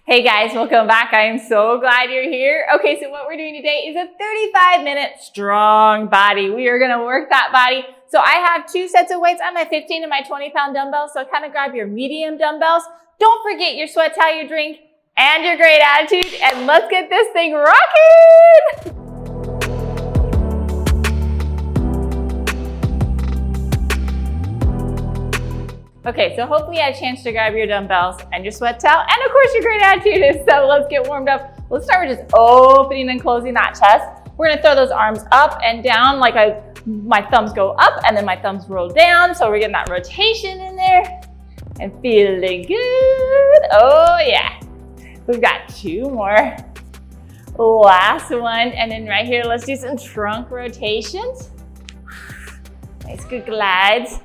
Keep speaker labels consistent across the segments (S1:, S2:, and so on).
S1: Hey guys, welcome back. I am so glad you're here. Okay, so what we're doing today is a 35-minute strong body. We are gonna work that body. So I have two sets of weights. I have my 15 and my 20-pound dumbbells. So kind of grab your medium dumbbells. Don't forget your sweat towel, your drink, and your great attitude. And let's get this thing rocking. Okay, so hopefully you had a chance to grab your dumbbells and your sweat towel, and of course your great attitude. So let's get warmed up. Let's start with just opening and closing that chest. We're gonna throw those arms up and down like my thumbs go up and then my thumbs roll down. So we're getting that rotation in there and feeling good. Oh yeah. We've got two more. Last one, and then right here, let's do some trunk rotations. Nice good glides.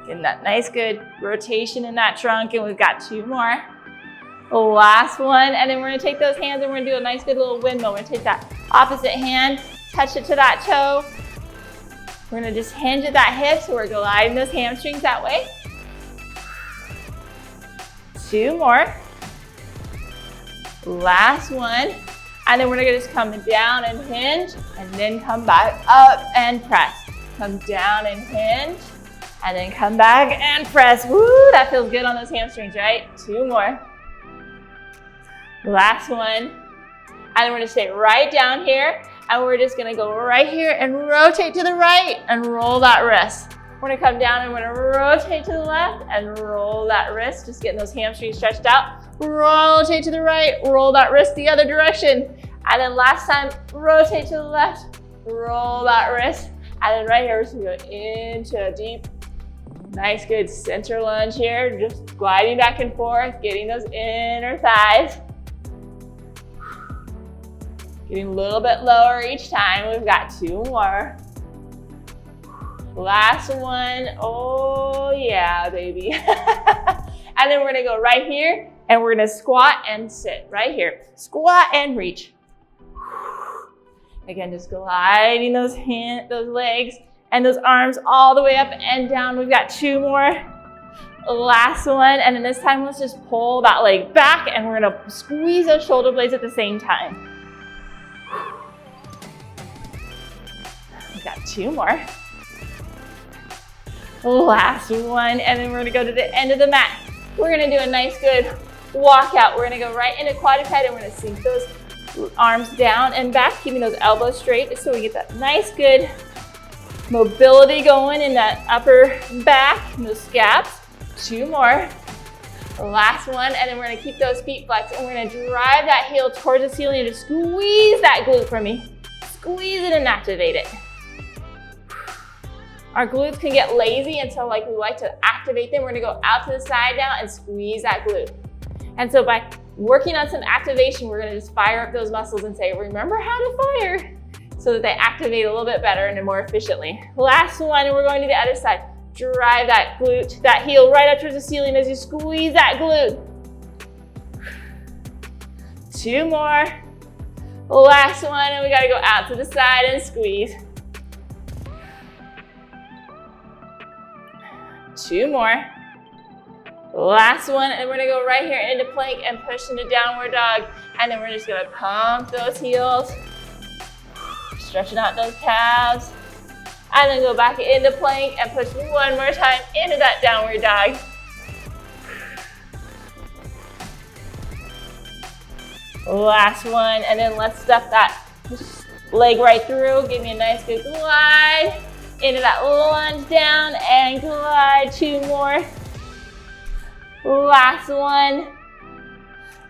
S1: Getting that nice good rotation in that trunk, and we've got two more. Last one, and then we're gonna take those hands and we're gonna do a nice good little windmill. We're gonna take that opposite hand, touch it to that toe. We're gonna just hinge at that hip, so we're gliding those hamstrings that way. Two more. Last one, and then we're gonna just come down and hinge, and then come back up and press. Come down and hinge, and then come back and press. Woo, that feels good on those hamstrings, right? Two more. Last one. And then we're gonna stay right down here, and we're just gonna go right here and rotate to the right and roll that wrist. We're gonna come down and we're gonna rotate to the left and roll that wrist, just getting those hamstrings stretched out. Rotate to the right, roll that wrist the other direction. And then last time, rotate to the left, roll that wrist. And then right here, we're just gonna go into a deep, nice, good center lunge here. Just gliding back and forth, getting those inner thighs. Getting a little bit lower each time. We've got two more. Last one. Oh yeah, baby. And then we're gonna go right here and we're gonna squat and sit right here. Squat and reach. Again, just gliding those legs and those arms all the way up and down. We've got two more. Last one, and then this time let's just pull that leg back and we're gonna squeeze those shoulder blades at the same time. We've got two more. Last one, and then we're gonna go to the end of the mat. We're gonna do a nice good walkout. We're gonna go right into quadruped and we're gonna sink those arms down and back, keeping those elbows straight so we get that nice good mobility going in that upper back and those scaps. Two more. Last one, and then we're gonna keep those feet flexed and we're gonna drive that heel towards the ceiling and just squeeze that glute for me. Squeeze it and activate it. Our glutes can get lazy, and so we like to activate them. We're gonna go out to the side now and squeeze that glute. And so by working on some activation, we're gonna just fire up those muscles and say, remember how to fire, so that they activate a little bit better and more efficiently. Last one, and we're going to the other side. Drive that glute, that heel right up towards the ceiling as you squeeze that glute. Two more. Last one, and we gotta go out to the side and squeeze. Two more. Last one, and we're gonna go right here into plank and push into downward dog. And then we're just gonna pump those heels, stretching out those calves. And then go back into plank and push one more time into that downward dog. Last one, and then let's stuff that leg right through. Give me a nice good glide into that lunge down and glide. Two more. Last one.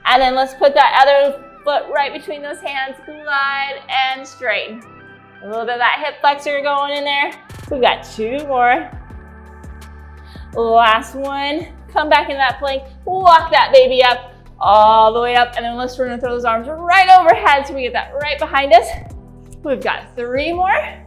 S1: And then let's put that other foot right between those hands, glide and straighten. A little bit of that hip flexor going in there. We've got two more. Last one. Come back into that plank. Walk that baby up, all the way up. And then we're gonna throw those arms right overhead so we get that right behind us. We've got three more.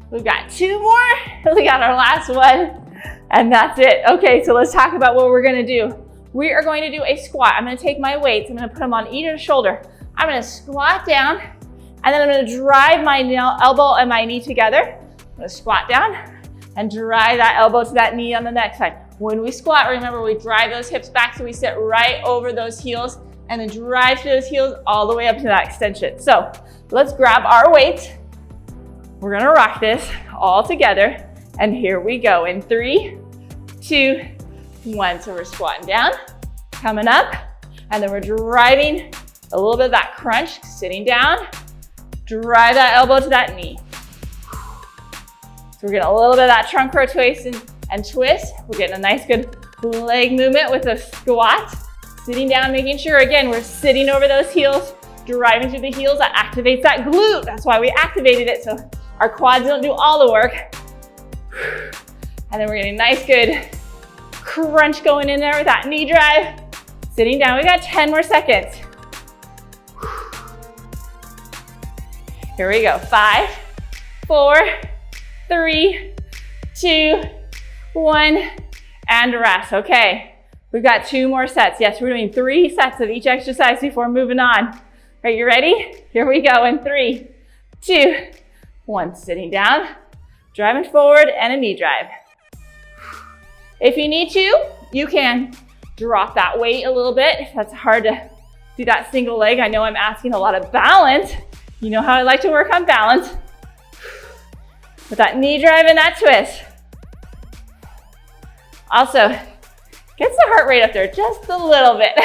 S1: We've got two more. We got our last one. And that's it. Okay, so let's talk about what we're gonna do. We are going to do a squat. I'm gonna take my weights. I'm gonna put them on either shoulder. I'm gonna squat down. And then I'm gonna drive my elbow and my knee together. I'm gonna squat down and drive that elbow to that knee on the next side. When we squat, remember we drive those hips back so we sit right over those heels and then drive through those heels all the way up to that extension. So let's grab our weights. We're gonna rock this all together. And here we go in 3, 2, 1. So we're squatting down, coming up, and then we're driving a little bit of that crunch, sitting down, drive that elbow to that knee. So we're getting a little bit of that trunk rotation and twist. We're getting a nice good leg movement with a squat. Sitting down, making sure, again, we're sitting over those heels, driving through the heels. That activates that glute. That's why we activated it, so our quads don't do all the work. And then we're getting a nice good crunch going in there with that knee drive. Sitting down, we got 10 more seconds. Here we go, 5, 4, 3, 2, 1, and rest. Okay, we've got 2 more sets. Yes, we're doing 3 sets of each exercise before moving on. Are you ready? Here we go in 3, 2, 1. Sitting down, driving forward, and a knee drive. If you need to, you can drop that weight a little bit. If that's hard to do that single leg, I know I'm asking a lot of balance. You know how I like to work on balance. With that knee drive and that twist. Also, gets the heart rate up there just a little bit.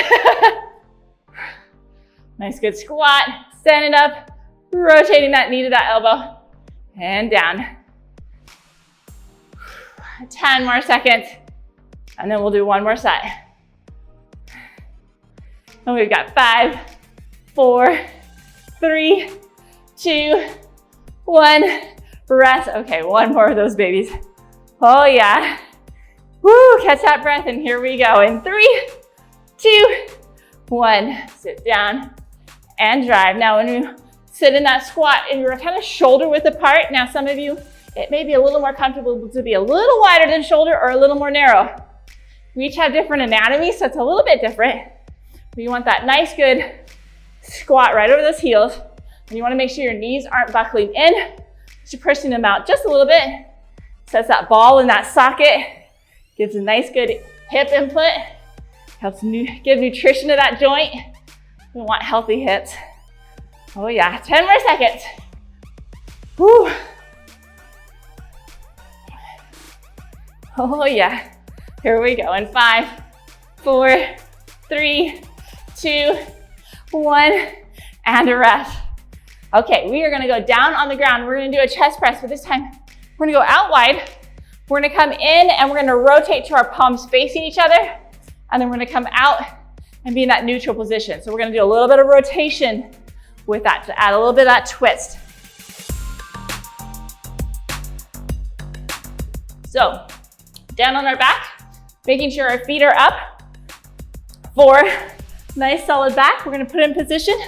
S1: Nice good squat, standing up, rotating that knee to that elbow, and down. 10 more seconds, and then we'll do 1 more set. And we've got 5, 4, 3, 2, 1. Rest. Okay, 1 more of those babies. Oh yeah. Woo, catch that breath, and here we go. In 3, 2, 1. Sit down and drive. Now when you sit in that squat and you're kind of shoulder width apart, now some of you, it may be a little more comfortable to be a little wider than shoulder or a little more narrow. We each have different anatomies, so it's a little bit different. But you want that nice good squat right over those heels, and you want to make sure your knees aren't buckling in. So pushing them out just a little bit. Sets that ball in that socket. Gives a nice good hip input. Helps give nutrition to that joint. We want healthy hips. Oh yeah, 10 more seconds. Woo. Oh yeah, here we go. In 5, 4, 3, 2, 1, and a rest. Okay, we are gonna go down on the ground. We're gonna do a chest press, but this time we're gonna go out wide. We're gonna come in and we're gonna rotate to our palms facing each other. And then we're gonna come out and be in that neutral position. So we're gonna do a little bit of rotation with that to add a little bit of that twist. So, down on our back, making sure our feet are up. 4, nice solid back. We're gonna put in position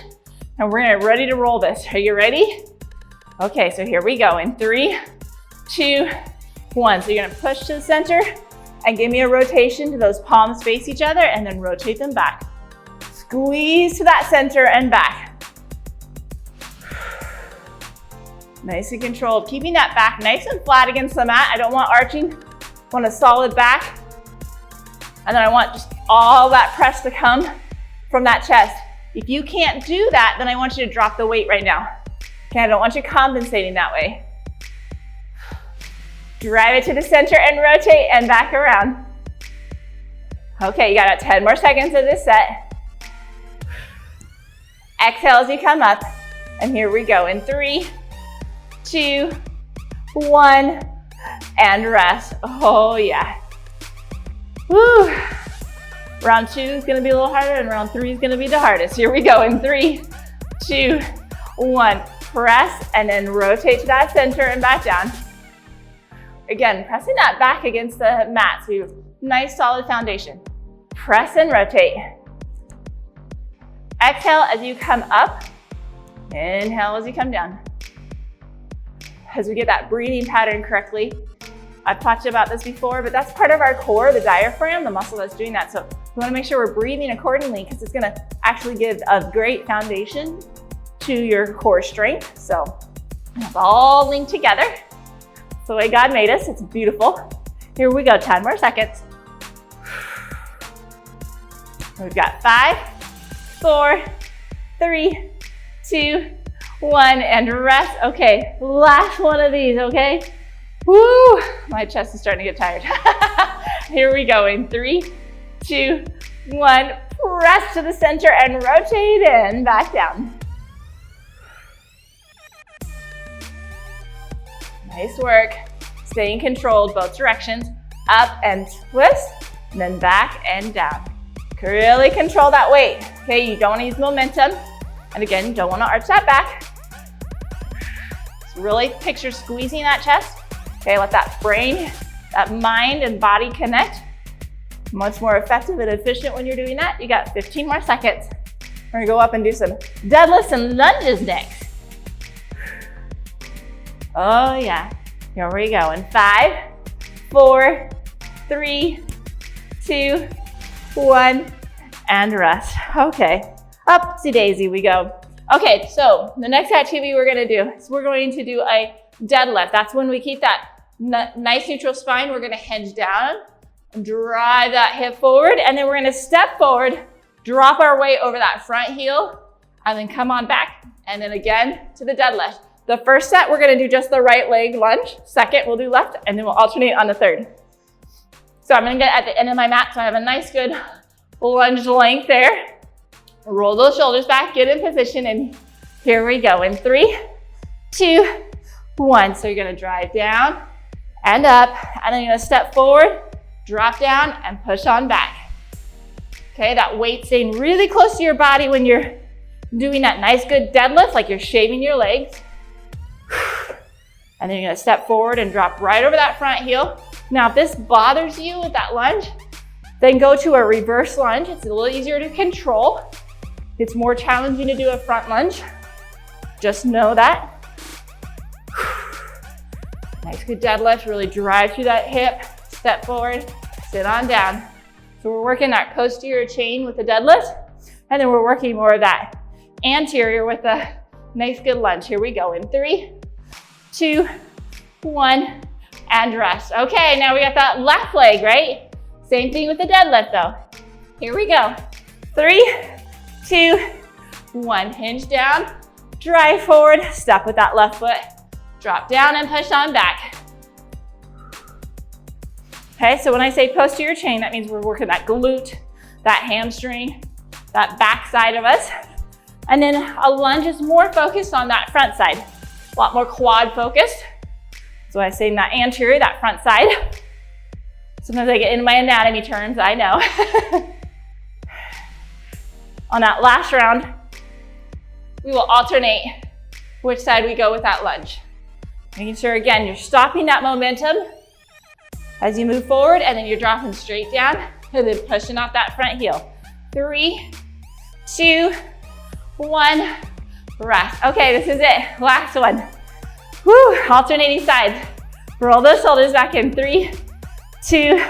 S1: and we're gonna ready to roll this. Are you ready? Okay, so here we go in 3, 2, 1. So you're gonna push to the center and give me a rotation to those palms face each other and then rotate them back. Squeeze to that center and back. Nice and controlled. Keeping that back nice and flat against the mat. I don't want arching, I want a solid back. And then I want just all that press to come from that chest. If you can't do that, then I want you to drop the weight right now. Okay, I don't want you compensating that way. Drive it to the center and rotate and back around. Okay, you got about 10 more seconds of this set. Exhale as you come up. And here we go in 3, 2, 1, and rest. Oh yeah. Woo. Round 2 is gonna be a little harder and round 3 is gonna be the hardest. Here we go in 3, 2, 1. Press and then rotate to that center and back down. Again, pressing that back against the mat so you have nice solid foundation. Press and rotate. Exhale as you come up. Inhale as you come down. As we get that breathing pattern correctly. I've talked about this before, but that's part of our core, the diaphragm, the muscle that's doing that. So we want to make sure we're breathing accordingly because it's going to actually give a great foundation to your core strength. So it's all linked together. It's the way God made us. It's beautiful. Here we go, 10 more seconds. We've got 5, 4, 3, 2, 1, and rest. Okay, last one of these, okay? Woo, my chest is starting to get tired. Here we go in 3, 2, 1. Press to the center and rotate in, back down. Nice work. Staying controlled both directions. Up and twist, and then back and down. Really control that weight. Okay, you don't want to use momentum. And again, you don't want to arch that back. Just really picture squeezing that chest. Okay, let that brain, that mind and body connect. Much more effective and efficient when you're doing that. You got 15 more seconds. We're gonna go up and do some deadlifts and lunges next. Oh yeah, here we go. In 5, 4, 3, 2, 1, and rest. Okay, upsy daisy we go. Okay, so the next activity we're gonna do is we're going to do a deadlift. That's when we keep that nice neutral spine. We're gonna hinge down, drive that hip forward, and then we're gonna step forward, drop our weight over that front heel, and then come on back, and then again to the deadlift. The first set, we're gonna do just the right leg lunge. Second, we'll do left, and then we'll alternate on the third. So I'm gonna get at the end of my mat, so I have a nice good lunge length there. Roll those shoulders back, get in position, and here we go. In 3, 2, 1. So you're gonna drive down and up, and then you're gonna step forward, drop down, and push on back. Okay, that weight staying really close to your body when you're doing that nice good deadlift, like you're shaving your legs. And then you're gonna step forward and drop right over that front heel. Now, if this bothers you with that lunge, then go to a reverse lunge. It's a little easier to control. It's more challenging to do a front lunge. Just know that. Nice good deadlift, really drive through that hip, step forward, sit on down. So we're working that posterior chain with the deadlift, and then we're working more of that anterior with a nice good lunge. Here we go in 3, 2, 1, and rest. Okay, now we got that left leg, right? Same thing with the deadlift though. Here we go. 3, 2, 1. Hinge down, drive forward, step with that left foot, drop down and push on back. Okay, so when I say posterior chain, that means we're working that glute, that hamstring, that back side of us. And then a lunge is more focused on that front side, a lot more quad focused. So I say that anterior, that front side. Sometimes I get into my anatomy terms, I know. On that last round, we will alternate which side we go with that lunge. Making sure, again, you're stopping that momentum as you move forward, and then you're dropping straight down, and then pushing off that front heel. 3, 2, 1, rest. Okay, this is it, last one. Woo, alternating sides. Roll those shoulders back in 3, 2,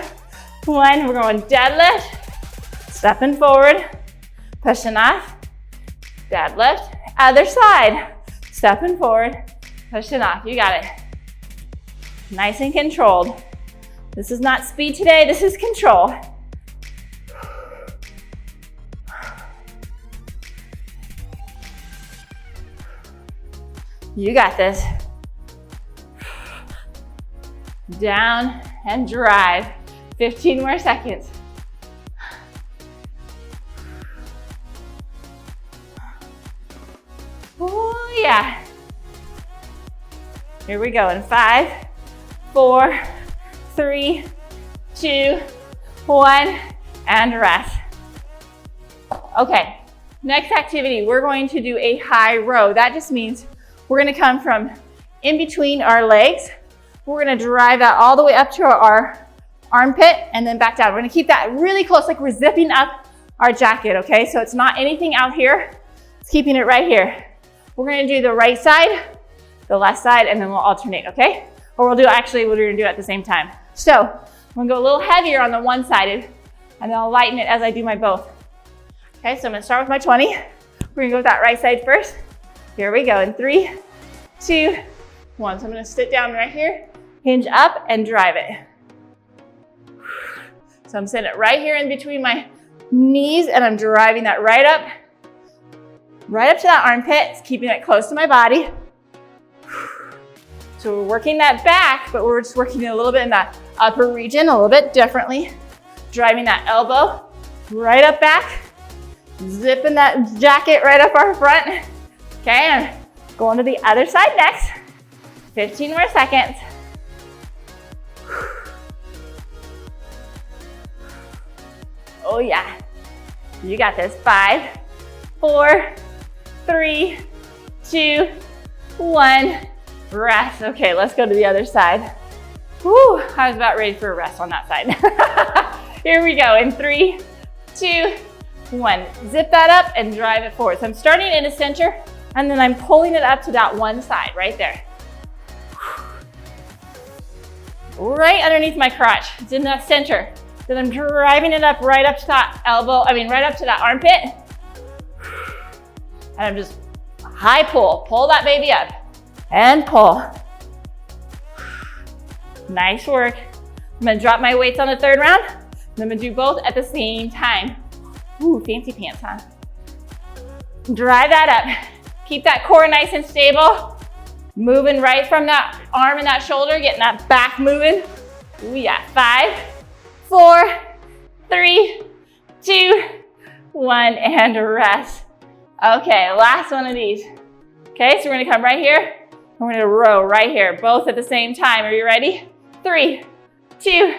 S1: 1. We're going deadlift, stepping forward, pushing off, deadlift, other side, stepping forward, pushing off. You got it. Nice and controlled. This is not speed today, this is control. You got this. Down and drive. 15 more seconds. Oh yeah. Here we go in 5, 4, 3, 2, 1, and rest. Okay, next activity, we're going to do a high row. That just means we're gonna come from in between our legs. We're gonna drive that all the way up to our armpit and then back down. We're gonna keep that really close, like we're zipping up our jacket, okay? So it's not anything out here, it's keeping it right here. We're gonna do the right side, the left side, and then we'll alternate, okay? Or we're gonna do it at the same time. So I'm gonna go a little heavier on the one-sided, and then I'll lighten it as I do my both. Okay, so I'm gonna start with my 20. We're gonna go with that right side first. Here we go in 3, 2, 1. So I'm gonna sit down right here, hinge up and drive it. So I'm sitting it right here in between my knees, and I'm driving that right up to that armpit, keeping it close to my body. So we're working that back, but we're just working a little bit in that upper region, a little bit differently. Driving that elbow right up back, zipping that jacket right up our front. Okay, and going to the other side next. 15 more seconds. Oh yeah, you got this. 5, 4, 3, 2, 1. Rest. Okay, let's go to the other side. Whew, I was about ready for a rest on that side. Here we go. In 3, 2, 1. Zip that up and drive it forward. So I'm starting in the center, and then I'm pulling it up to that one side right there. Right underneath my crotch. It's in the center. Then I'm driving it up right up to that right up to that armpit. And I'm just high pull. Pull that baby up and pull. Nice work. I'm gonna drop my weights on the third round. And I'm gonna do both at the same time. Ooh, fancy pants, huh? Drive that up. Keep that core nice and stable. Moving right from that arm and that shoulder, getting that back moving. Ooh, yeah. 5, 4, 3, 2, 1, and rest. Okay, last one of these. Okay, so we're gonna come right here. We're gonna row right here, both at the same time. Are you ready? 3, 2,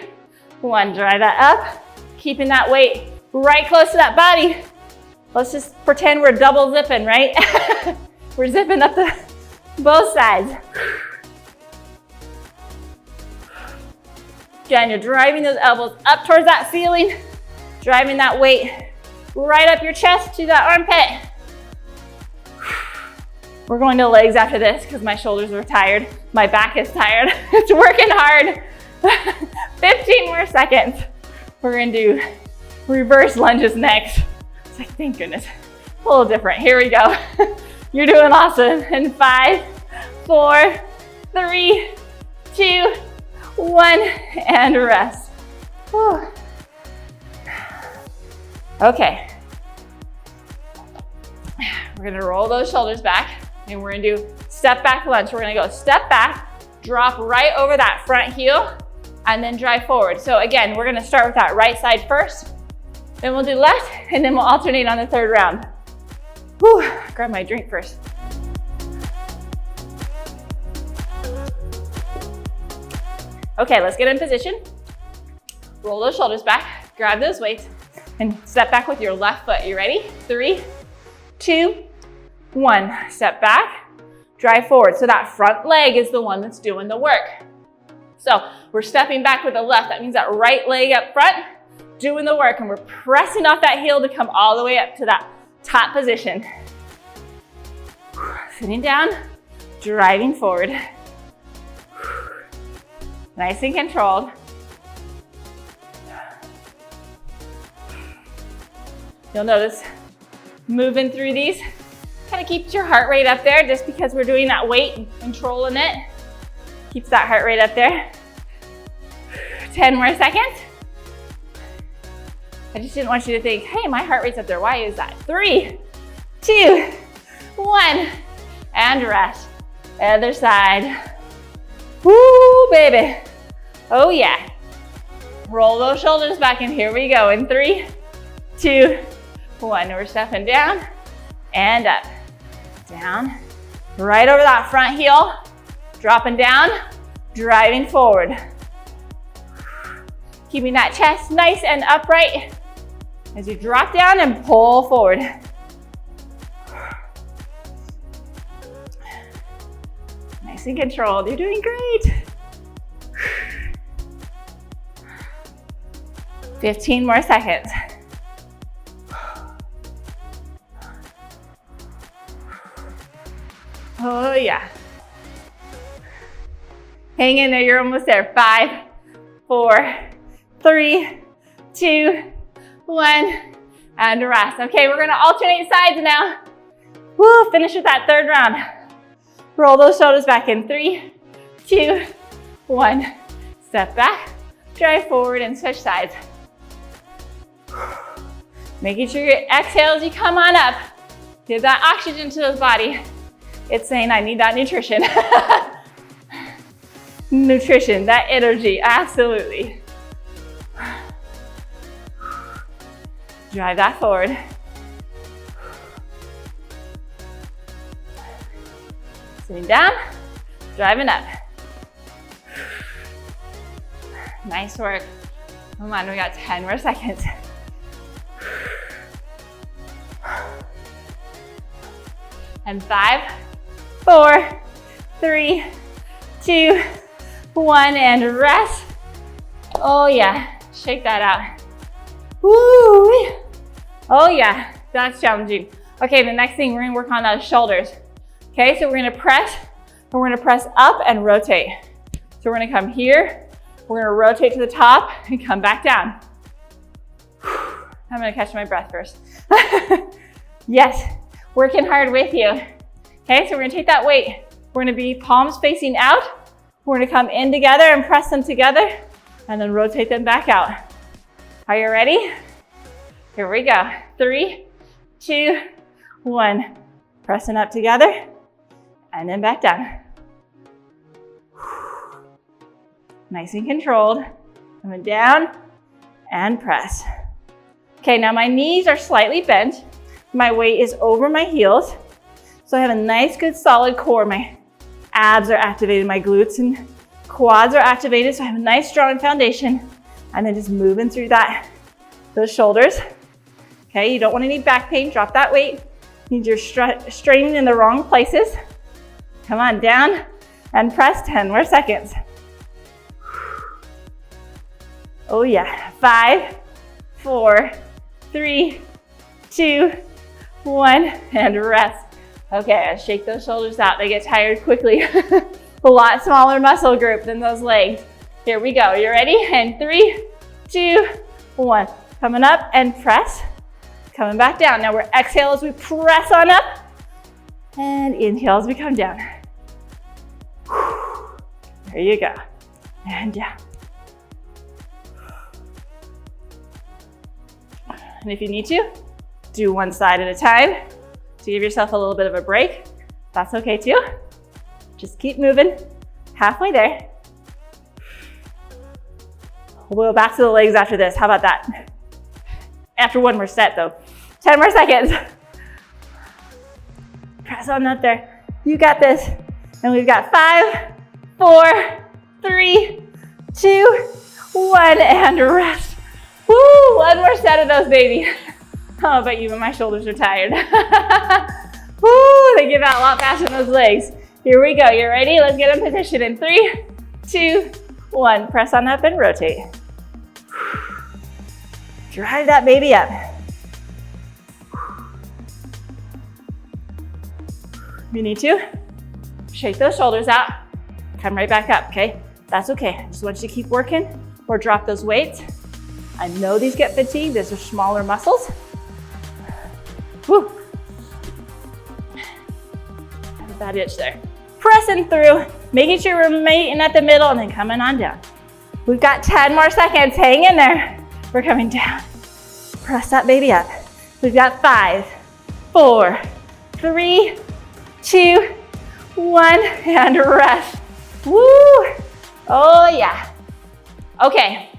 S1: 1. Drive that up, keeping that weight right close to that body. Let's just pretend we're double zipping, right? We're zipping up both sides. Again, you're driving those elbows up towards that ceiling, driving that weight right up your chest to that armpit. We're going to legs after this because my shoulders are tired. My back is tired. It's working hard. 15 more seconds. We're gonna do reverse lunges next. It's like, thank goodness. A little different. Here we go. You're doing awesome. In 5, 4, 3, 2, 1, and rest. Whew. Okay. We're gonna roll those shoulders back, and we're gonna do step back lunge. We're gonna go step back, drop right over that front heel, and then drive forward. So again, we're gonna start with that right side first, then we'll do left, and then we'll alternate on the third round. Whew, grab my drink first. Okay, let's get in position. Roll those shoulders back, grab those weights, and step back with your left foot. You ready? 3, 2, 1. Step back, drive forward. So that front leg is the one that's doing the work. So we're stepping back with the left. That means that right leg up front, doing the work, and we're pressing off that heel to come all the way up to that top position. Sitting down, driving forward. Nice and controlled. You'll notice moving through these kind of keeps your heart rate up there just because we're doing that weight and controlling it. Keeps that heart rate up there. 10 more seconds. I just didn't want you to think, hey, my heart rate's up there. Why is that? 3, 2, 1, and rest. Other side. Woo, baby. Oh yeah. Roll those shoulders back, and here we go. In 3, 2, 1. We're stepping down and up. Down. Right over that front heel. Dropping down, driving forward. Keeping that chest nice and upright as you drop down and pull forward. Nice and controlled. You're doing great. 15 more seconds. Oh yeah. Hang in there, you're almost there. 5, 4, 3, 2, 1, and rest. Okay, we're gonna alternate sides now. Woo, finish with that third round. Roll those shoulders back in 3, 2, 1. Step back, drive forward, and switch sides. Making sure you exhale as you come on up. Give that oxygen to the body. It's saying, I need that nutrition. Nutrition, that energy, absolutely. Drive that forward. Sitting down, driving up. Nice work. Come on, we got 10 more seconds. And 5, 4, 3, 2, 1, and rest. Oh yeah, shake that out. Woo! Oh yeah, that's challenging. Okay, the next thing, we're gonna work on those shoulders. Okay, so we're gonna press up and rotate. So we're gonna come here, we're gonna rotate to the top and come back down. I'm gonna catch my breath first. Yes, working hard with you. Okay, so we're gonna take that weight. We're gonna be palms facing out. We're gonna come in together and press them together and then rotate them back out. Are you ready? Here we go. 3, 2, 1. Pressing up together and then back down. Nice and controlled. Coming down and press. Okay, now my knees are slightly bent. My weight is over my heels. So I have a nice, good, solid core. My abs are activated, my glutes and quads are activated. So I have a nice, strong foundation. And then just moving through those shoulders. Okay, you don't want any back pain. Drop that weight. Means you're straining in the wrong places. Come on, down and press. 10 more seconds. Oh yeah, 5, 4, 3, 2, 1, and rest. Okay, let's shake those shoulders out. They get tired quickly. A lot smaller muscle group than those legs. Here we go. You ready? And 3, 2, 1. Coming up and press. Coming back down. Now we're exhale as we press on up. And inhale as we come down. There you go. And down. And if you need to, do one side at a time to give yourself a little bit of a break. That's okay too. Just keep moving. Halfway there. We'll go back to the legs after this. How about that? After one more set though. 10 more seconds. Press on up there. You got this. And we've got 5, 4, 3, 2, 1, and rest. Woo! One more set of those, baby. Oh, but even my shoulders are tired. Woo! They give out a lot faster than those legs. Here we go. You ready? Let's get in position in 3, 2, 1. Press on up and rotate. Drive that baby up. If you need to, shake those shoulders out. Come right back up, okay? That's okay. I just want you to keep working or drop those weights. I know these get fatigued. These are smaller muscles. Woo. Have a bad itch there. Pressing through, making sure we're meeting at the middle and then coming on down. We've got 10 more seconds. Hang in there. We're coming down. Press that baby up. We've got 5, 4, 3, 2, 1, and rest. Woo! Oh yeah. Okay.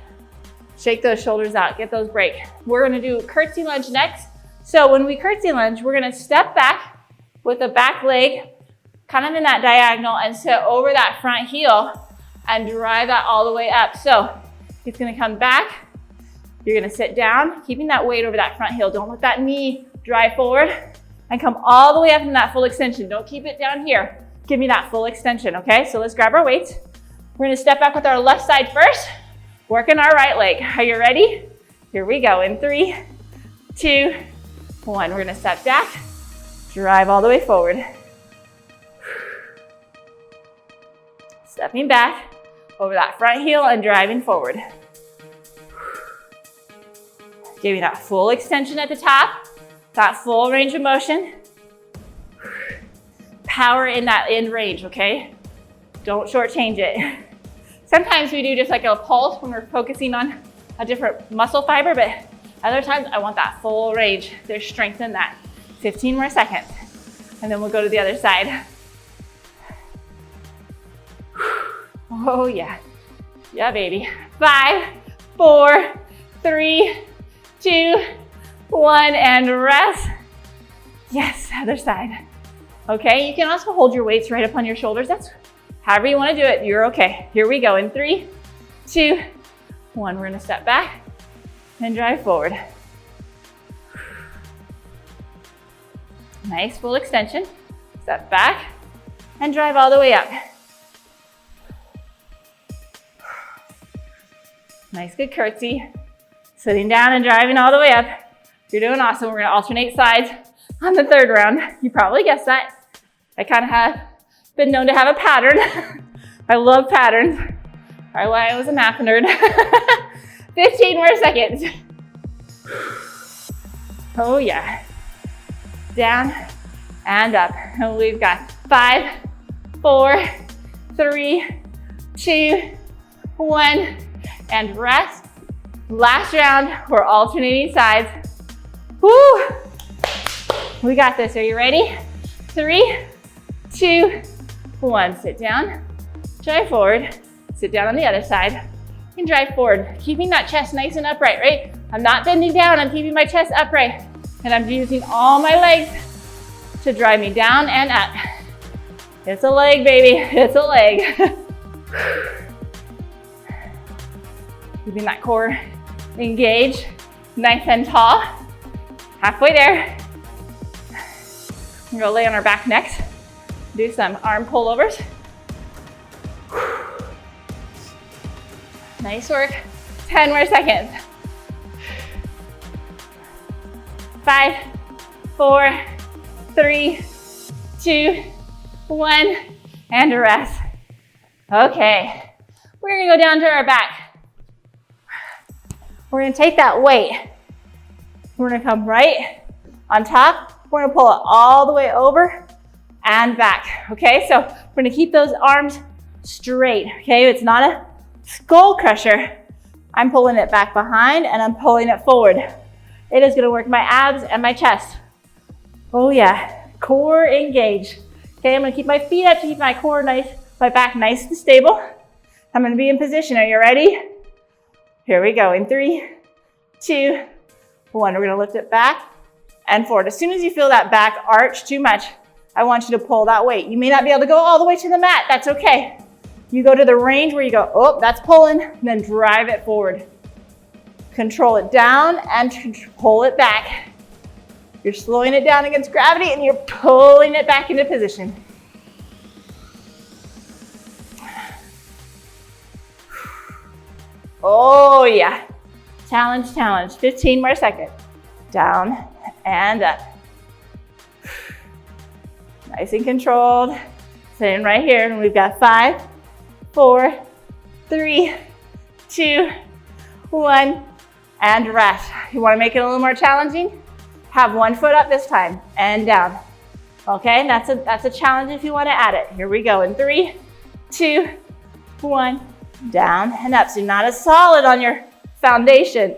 S1: Shake those shoulders out, get those break. We're gonna do curtsey lunge next. So when we curtsey lunge, we're gonna step back with the back leg kind of in that diagonal and sit over that front heel and drive that all the way up. So it's gonna come back. You're gonna sit down, keeping that weight over that front heel. Don't let that knee drive forward and come all the way up in that full extension. Don't keep it down here. Give me that full extension, okay? So let's grab our weights. We're gonna step back with our left side first. Working our right leg. Are you ready? Here we go. In 3, 2, 1. We're gonna step back, drive all the way forward. Stepping back over that front heel and driving forward. Giving that full extension at the top, that full range of motion. Power in that end range, okay? Don't shortchange it. Sometimes we do just like a pulse when we're focusing on a different muscle fiber, but Other times, I want that full range. There's strength in that. 15 more seconds. And then we'll go to the other side. Oh yeah. Yeah, baby. 5, 4, 3, 2, 1, and rest. Yes, other side. Okay, you can also hold your weights right up on your shoulders. That's however you want to do it. You're okay. Here we go. In 3, 2, 1. We're gonna step back and drive forward. Nice full extension. Step back and drive all the way up. Nice, good curtsey. Sitting down and driving all the way up. You're doing awesome. We're gonna alternate sides on the third round. You probably guessed that. I kind of have been known to have a pattern. I love patterns. Probably why I was a math nerd. 15 more seconds. Oh yeah. Down and up. And we've got 5, 4, 3, 2, 1, and rest. Last round, we're alternating sides. Woo! We got this. Are you ready? 3, 2, 1. Sit down, drive forward, sit down on the other side, and drive forward. Keeping that chest nice and upright, right? I'm not bending down, I'm keeping my chest upright. And I'm using all my legs to drive me down and up. It's a leg, baby, it's a leg. Keeping that core engaged, nice and tall. Halfway there. We're gonna lay on our back next. Do some arm pullovers. Nice work. 10 more seconds. 5, 4, 3, 2, 1, and rest. Okay, we're gonna go down to our back. We're gonna take that weight. We're gonna come right on top. We're gonna pull it all the way over and back, okay? So we're gonna keep those arms straight, okay? It's not a skull crusher. I'm pulling it back behind and I'm pulling it forward. It is gonna work my abs and my chest. Oh yeah, core engage. Okay, I'm gonna keep my feet up to keep my core nice, my back nice and stable. I'm gonna be in position. Are you ready? Here we go. In 3, 2, 1. We're gonna lift it back and forward. As soon as you feel that back arch too much, I want you to pull that weight. You may not be able to go all the way to the mat. That's okay. You go to the range where you go, oh, that's pulling, and then drive it forward. Control it down and pull it back. You're slowing it down against gravity and you're pulling it back into position. Oh yeah. Challenge, challenge. 15 more seconds. Down and up. Nice and controlled. Sitting right here, and we've got 5, 4, 3, 2, 1, and rest. You want to make it a little more challenging? Have one foot up this time and down. Okay, that's a challenge if you want to add it. Here we go. In 3, 2, 1, down and up. So you're not as solid on your foundation.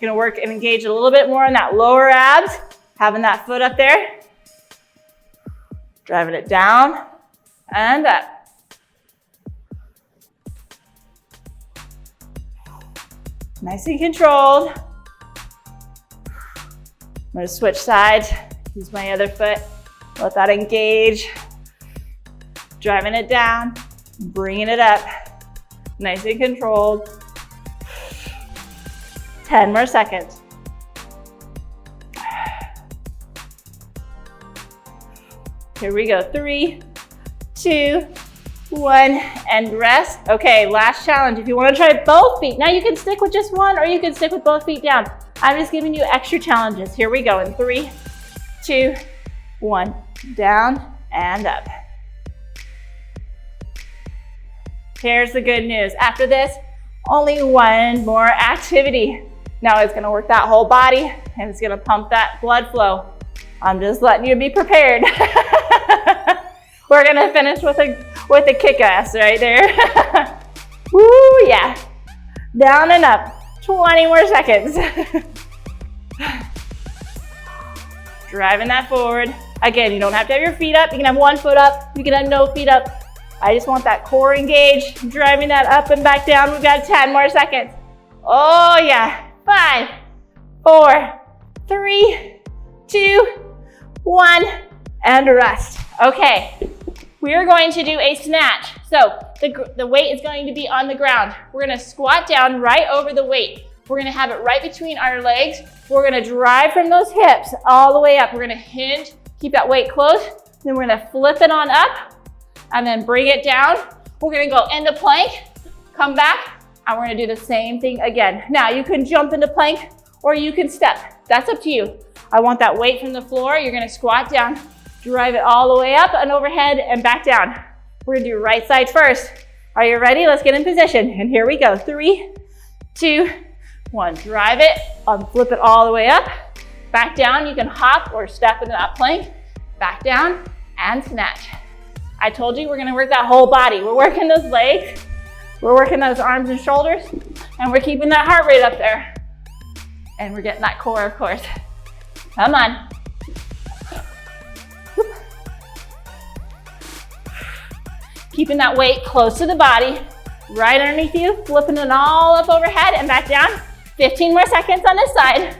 S1: Gonna work and engage a little bit more on that lower abs, having that foot up there. Driving it down and up. Nice and controlled. I'm gonna switch sides, use my other foot, let that engage. Driving it down, bringing it up. Nice and controlled. 10 more seconds. Here we go. 3, 2, 1, and rest. Okay, last challenge. If you want to try both feet, now you can stick with just one or you can stick with both feet down. I'm just giving you extra challenges. Here we go. In 3, 2, 1, down and up. Here's the good news. After this, only one more activity. Now it's gonna work that whole body and it's gonna pump that blood flow. I'm just letting you be prepared. We're gonna finish with a kick ass right there. Woo, yeah. Down and up. 20 more seconds. Driving that forward. Again, you don't have to have your feet up. You can have one foot up. You can have no feet up. I just want that core engaged. Driving that up and back down. We've got 10 more seconds. Oh yeah. 5, 4, 3, 2, 1, and rest. Okay, we are going to do a snatch. So the weight is going to be on the ground. We're gonna squat down right over the weight. We're gonna have it right between our legs. We're gonna drive from those hips all the way up. We're gonna hinge, keep that weight close. Then we're gonna flip it on up and then bring it down. We're gonna go into plank, come back, and we're gonna do the same thing again. Now you can jump into plank or you can step. That's up to you. I want that weight from the floor. You're gonna squat down, drive it all the way up and overhead and back down. We're gonna do right side first. Are you ready? Let's get in position. And here we go. 3, 2, 1. Drive it, flip it all the way up, back down. You can hop or step into that plank, back down and snatch. I told you we're gonna work that whole body. We're working those legs, we're working those arms and shoulders, and we're keeping that heart rate up there. And we're getting that core, of course. Come on. Keeping that weight close to the body, right underneath you, flipping it all up overhead and back down. 15 more seconds on this side.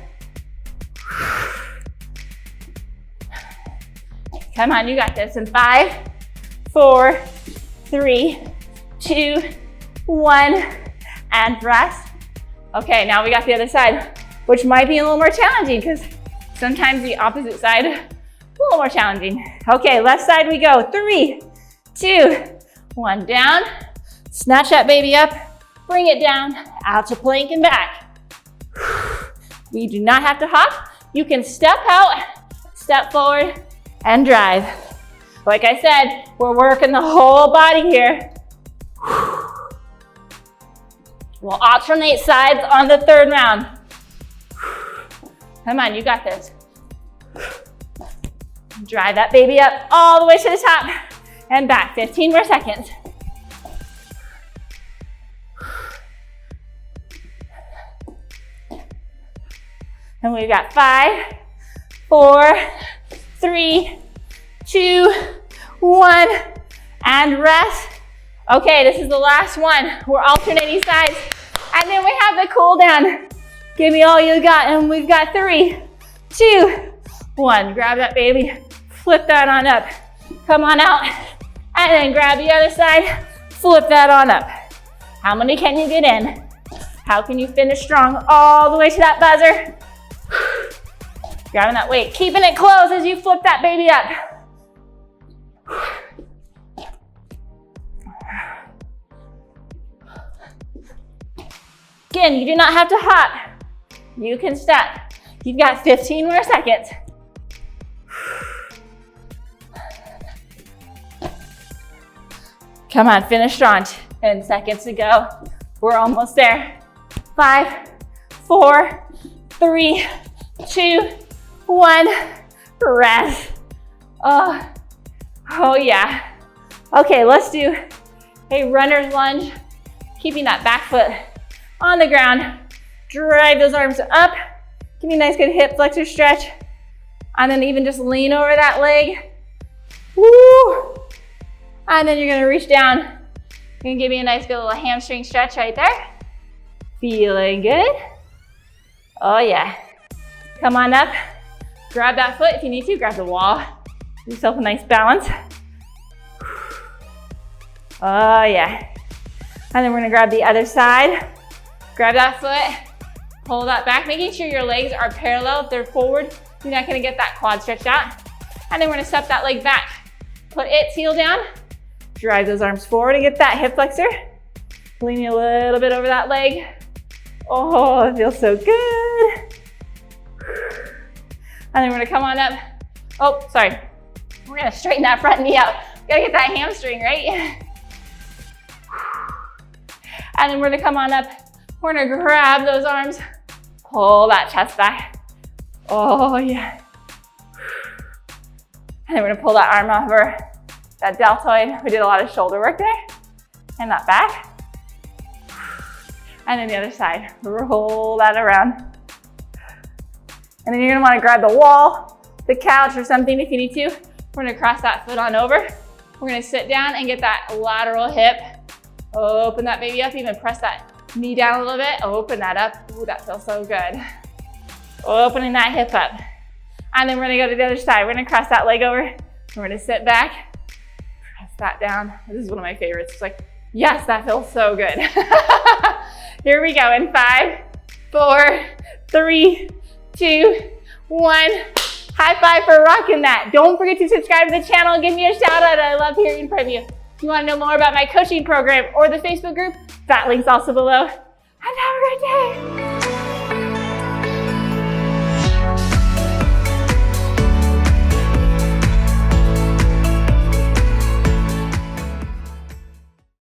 S1: Come on, you got this. In 5, 4, 3, 2, 1, and rest. Okay, now we got the other side, which might be a little more challenging because sometimes the opposite side is a little more challenging. Okay, left side we go. 3, 2, 1, down. Snatch that baby up, bring it down, out to plank and back. We do not have to hop. You can step out, step forward, and drive. Like I said, we're working the whole body here. We'll alternate sides on the third round. Come on, you got this. Drive that baby up all the way to the top and back. 15 more seconds. And we've got 5, 4, 3, 2, 1, and rest. Okay, this is the last one. We're alternating sides. And then we have the cool down. Give me all you got, and we've got 3, 2, 1. Grab that baby, flip that on up. Come on out, and then grab the other side, flip that on up. How many can you get in? How can you finish strong all the way to that buzzer? Grabbing that weight, keeping it close as you flip that baby up. Again, you do not have to hop. You can step. You've got 15 more seconds. Come on, finish strong. 10 seconds to go. We're almost there. 5, 4, 3, 2, 1. Rest. Oh yeah. Okay, let's do a runner's lunge. Keeping that back foot on the ground. Drive those arms up. Give me a nice good hip flexor stretch. And then even just lean over that leg. Woo! And then you're gonna reach down. You're gonna give me a nice good little hamstring stretch right there. Feeling good? Oh yeah. Come on up. Grab that foot if you need to. Grab the wall. Give yourself a nice balance. Oh yeah. And then we're gonna grab the other side. Grab that foot. Pull that back, making sure your legs are parallel. If they're forward, you're not gonna get that quad stretched out. And then we're gonna step that leg back. Put its heel down. Drive those arms forward and get that hip flexor. Leaning a little bit over that leg. Oh, it feels so good. And then we're gonna come on up. Oh, sorry. We're gonna straighten that front knee out. Gotta get that hamstring, right? And then we're gonna come on up. We're gonna grab those arms, pull that chest back. Oh yeah. And then we're gonna pull that arm over that deltoid. We did a lot of shoulder work there. And that back. And then the other side, roll that around. And then you're gonna wanna grab the wall, the couch or something if you need to. We're gonna cross that foot on over. We're gonna sit down and get that lateral hip. Open that baby up, even press that knee down a little bit. Open that up. Ooh, that feels so good. Opening that hip up. And then we're gonna go to the other side. We're gonna cross that leg over. We're gonna sit back, press that down. This is one of my favorites. It's like, yes, that feels so good. Here we go in 5, 4, 3, 2, 1. High five for rocking that. Don't forget to subscribe to the channel and give me a shout out. I love hearing from you. If you want to know more about my coaching program or the Facebook group, that link's also below. And have a great day.